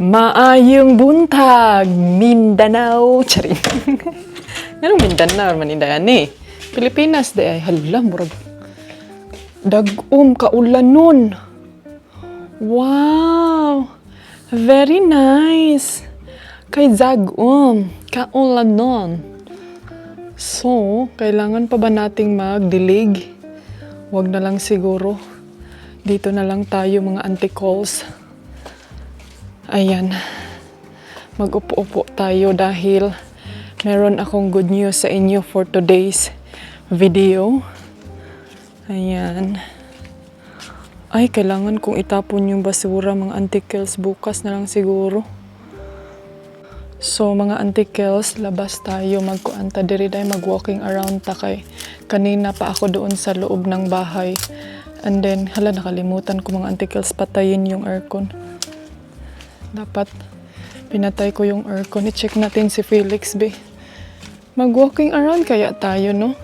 Maayong buntag, Mindanao. Charing. Anong Mindanao man indayan eh? Pilipinas de ay hala murag kaulan nun. Wow! Very nice. Kay kaulan nun. So, kailangan pa ba nating magdilig? Wag na lang siguro. Dito na lang tayo mga anti-calls. Ayan. Mag-upo-upo tayo dahil meron akong good news sa inyo for today's video. Ayan. Ay, kailangan kong itapon yung basura mga anti-kills bukas na lang siguro. So, mga anti-kills, labas tayo magkuanta diri dahil mag-walking around ta kay kanina pa ako doon sa loob ng bahay. And then, nakalimutan ko mga anti-kills patayin yung aircon. Dapat pinatay ko yung aircon. I-check natin si Felix, be. Mag-walking around kaya tayo, no?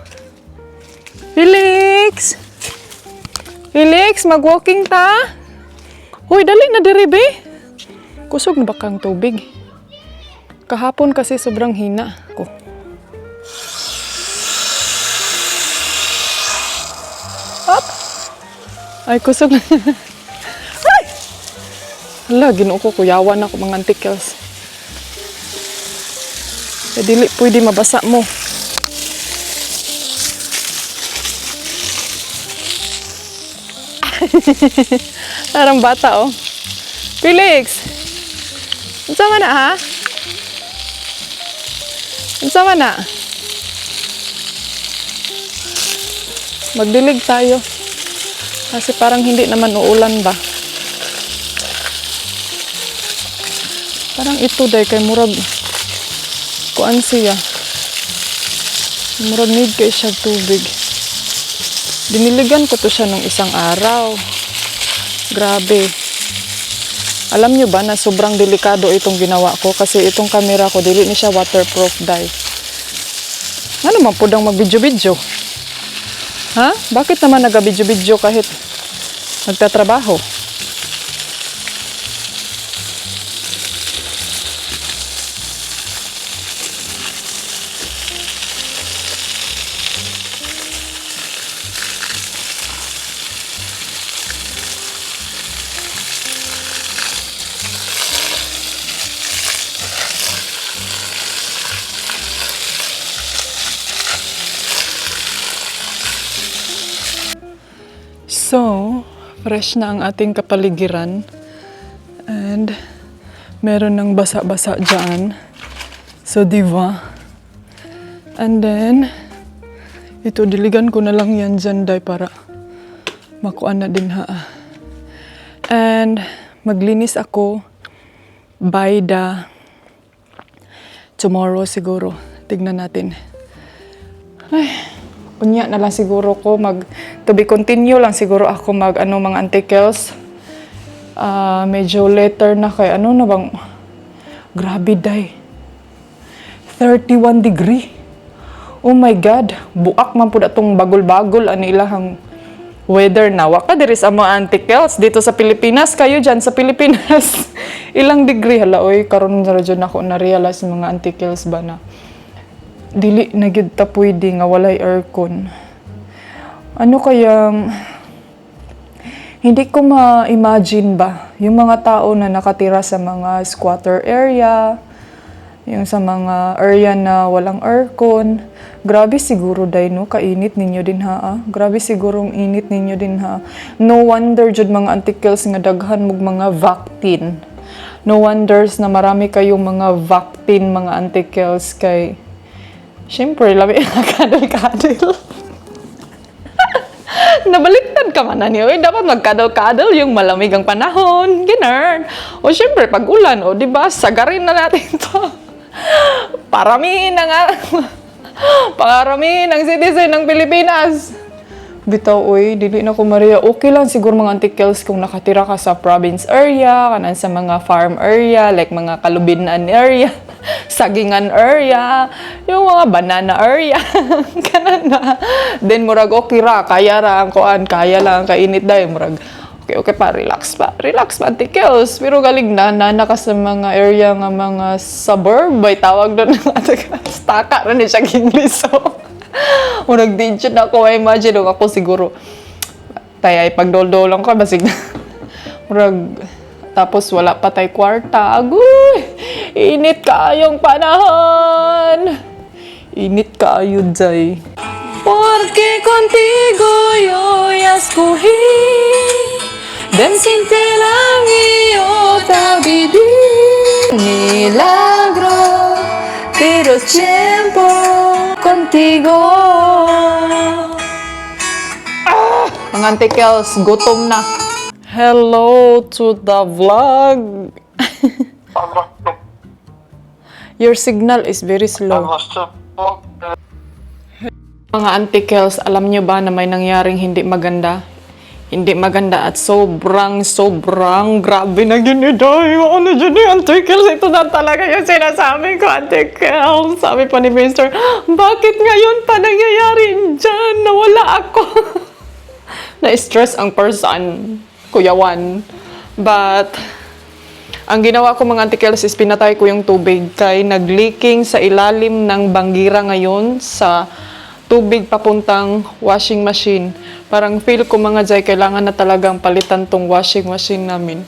Felix! Felix, mag-walking ta? Hoy, dali na diri, be. Kusog na ba kang tubig? Kahapon kasi sobrang hina ko. Up! Ay, kusog na. Ay! Hala, ginuo ko, kuyawan ako mga antikels. E dili, pwede mabasa mo. Parang bata, oh. Felix! Unsama na, ha? Unsama na? Magdilig tayo. Kasi parang hindi naman uulan ba? Parang ito day kay murag kuan siya. Murag need kay siya tubig. Diniligan ko to siya nung isang araw. Grabe. Alam nyo ba na sobrang delikado itong ginawa ko kasi itong camera ko dili ni siya waterproof dye. Ano man pudang mag-video-video? Ha? Bakit naman naga-video-video kahit nagtatrabaho? So, fresh na ang ating kapaligiran and meron ng basa-basa dyan. So, diba? And then, ito, diligan ko na lang yan dyan, day, para makuan na din, ha. And, maglinis ako by the tomorrow siguro. Tignan natin. Ay, unya na lang siguro ko to be continue lang siguro ako mga anti-kills. Medyo later na kay na bang grabe day. 31 degree. Oh my God, buak man pud atong bagol-bagol ani ilahang weather na. Wa ka diri sa mga anti-kills dito sa Pilipinas, kayo diyan sa Pilipinas. Ilang degree hala oy karon ra jud nako na realize mga anti-kills ba na dili na gyud ta pwede nga walay aircon. Ano kayang hindi ko ma-imagine ba yung mga tao na nakatira sa mga squatter area, yung sa mga area na walang aircon. Grabe siguro day no, kainit ninyo din ha. Grabe sigurong init ninyo din ha. No wonder jud mga antikels nga daghan mog mga Vactin. No wonders na marami kayong mga Vactin mga antikels kay siyempre, labi na kadal-kadal. Nabaliktad ka man na niyo. Dapat magkadal-kadal yung malamig ang panahon. Ganun. O siyempre, pag ulan, o diba, sagarin na natin to. Paramihin na nga. Paramihin ang citizen ng Pilipinas. Bitaw, oy, dili na ko Maria. Okay lang siguro mga antikels kung nakatira ka sa province area, kanan sa mga farm area, like mga kalubinan area. Sagingan area, yung mga banana area, kanan na. Then murag okay ra, kaya ra ang kuan, kaya lang kainit dai murag Okay pa, relax pa. Relax pa, Ate Kels. Pero galing na ka sa mga area nga mga suburb, bay tawag doon ng Ate Kels. Taka rin siya English. So, kung nag-digit ako, imagine ako siguro. Tay ay pagdoldo lang ko, basig na. Tapos wala pa tay kwarta. Agoy! Init kayong panahon! Init kayo, Jay. Porque contigo yo ya escogí vencerte lang iyo tabidi milagro pero es tiempo contigo. Mga Ate Kels, gutom na. Hello to the vlog. Your signal is very slow. Mga Ate Kels, alam nyo ba na may nangyaring hindi maganda? Hindi maganda at sobrang grabe na giniday. Ano dyan eh, Ate Kels? Ito na talaga yung sinasabi ko, Ate Kels. Sabi pa ni Mr. Bakit ngayon pa nangyayari dyan? Nawala ako. Na-stress ang person, Kuya Juan. But, ang ginawa ko mga Ate Kels is pinatay ko yung tubig kay nag-leaking sa ilalim ng banggira ngayon sa tubig papuntang washing machine. Parang feel ko mga Jay, kailangan na talagang palitan tong washing machine namin.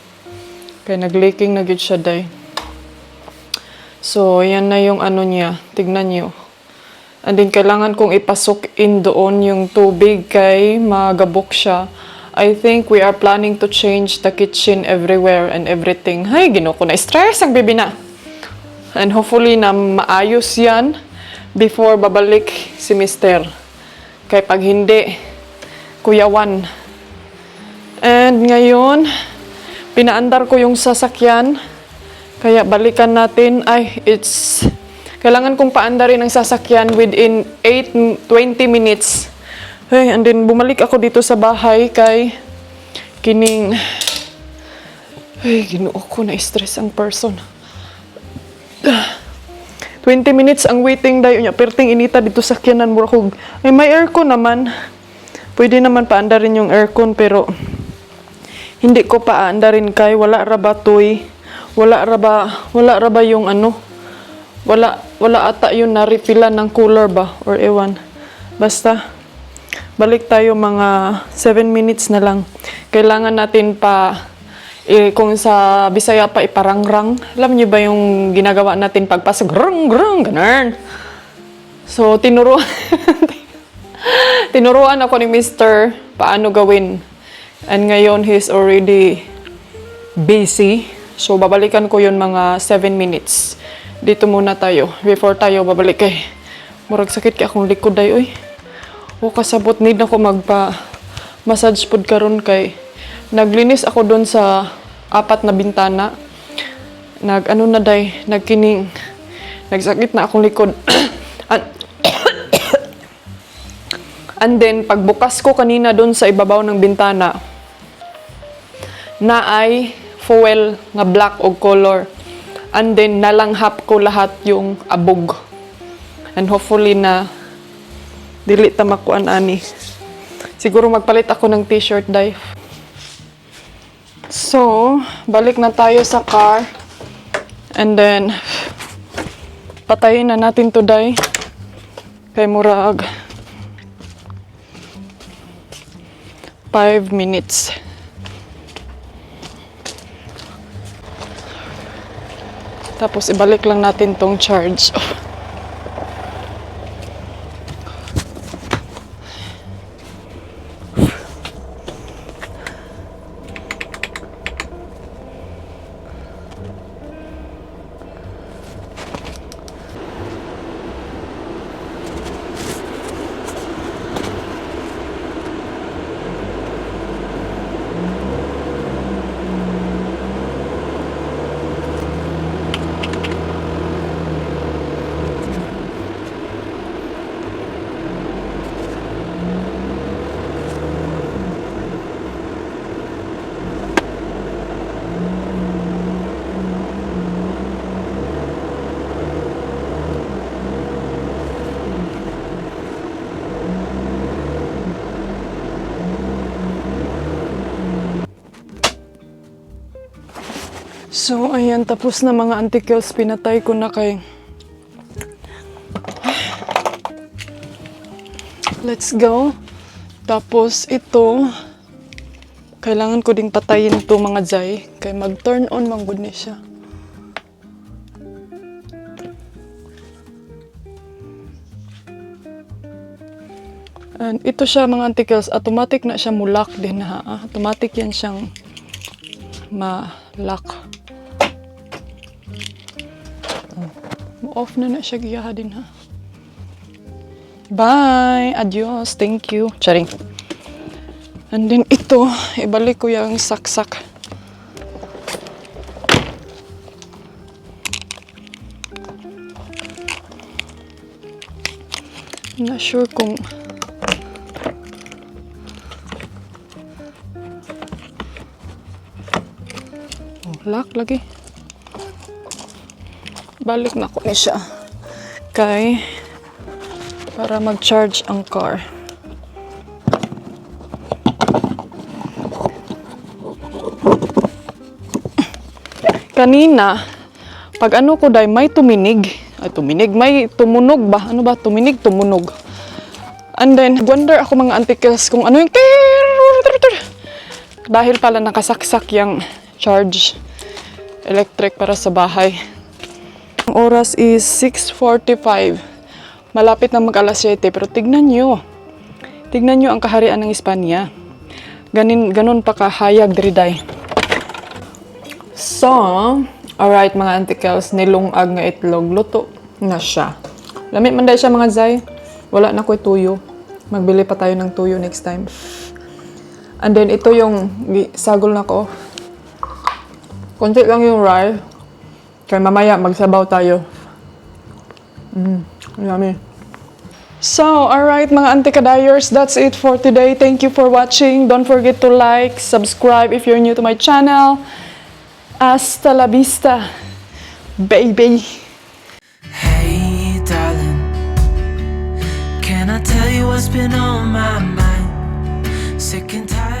Kaya nag-leaking na gid siya, day. So, yan na yung ano niya. Tignan nyo. And then, kailangan kong ipasok in doon yung tubig kay magabok siya. I think we are planning to change the kitchen everywhere and everything. Hay, ginawa ko na stress ang bibi na. And hopefully na maayos yan before babalik si Mister. Kaya pag hindi, Kuya Juan. And ngayon, pinaandar ko yung sasakyan. Kaya balikan natin. Kailangan kong paandarin ang sasakyan within 20 minutes. Hey, and then bumalik ako dito sa bahay kay kining... Ay, ginoo ko na stress ang person. 20 minutes ang waiting dayo niya. Perting inita dito sa kyanan mo ako. May aircon naman. Pwede naman paandarin yung aircon pero hindi ko paandarin kay wala ra ba toy. Wala ra ba yung ano. Wala ata yung na-refillan ng cooler ba or ewan. Basta balik tayo mga 7 minutes na lang. Kailangan natin pa kung sa Bisaya pa iparangrang. Alam niyo ba yung ginagawa natin pagpasok? Grung, ganun. So, tinuruan ako ni Mr. paano gawin. And ngayon, he's already busy. So, babalikan ko yun mga 7 minutes. Dito muna tayo. Before tayo babalik kay murag sakit kay akong likod ay, oy. O kasabot need na ko magpa-massage pod karon kay naglinis ako doon sa 4 na bintana. Nagsakit na akong likod. And then, pagbukas ko kanina doon sa ibabaw ng bintana, na ay foil nga black o color. And then, nalanghap ko lahat yung abog. And hopefully na dili ta makuan ani. Siguro magpalit ako ng t-shirt, day. So, balik na tayo sa car. And then, patayin na natin to, day. Kay murag 5 minutes. Tapos, ibalik lang natin tong charge. So, ayan, tapos na mga antikels. Pinatay ko na kay... Let's go. Tapos, ito, kailangan ko ding patayin to mga jay. Kaya mag-turn on mang good ni siya. And ito siya mga antikels. Automatic na siya mulak din ha. Automatic yan siyang ma-lock. Off na siya giyaha din ha. Bye! Adios! Thank you! Charing! And then ito, ibalik ko yung saksak. Not sure kung... Lock lagi. Balik na ko ni siya. Kay para mag-charge ang car. Kanina, pag ano ko dahil may tuminig. Ay, tuminig. May tumunog ba? Ano ba? Tuminig, tumunog. And then, wonder ako mga antikels kung ano yung... Dahil pala nakasaksak yung charge electric para sa bahay. Ang oras is 6:45. Malapit na mag-alas 7. Pero tignan nyo. Tignan nyo ang kaharian ng Espanya. Ganon pa kahayag diriday. So, alright mga antikels, nilungag nga itlog. Luto na siya. Lamit man dahil siya mga zay. Wala na ko tuyo. Magbili pa tayo ng tuyo next time. And then ito yung sagol na ko. Konti lang yung rye. Kaya mamaya magsabaw tayo. Yummy. So, alright mga antikadayers, that's it for today. Thank you for watching. Don't forget to like, subscribe if you're new to my channel. Hasta la vista, baby. Hey darling, can I tell you what's been on my mind? Sick and tired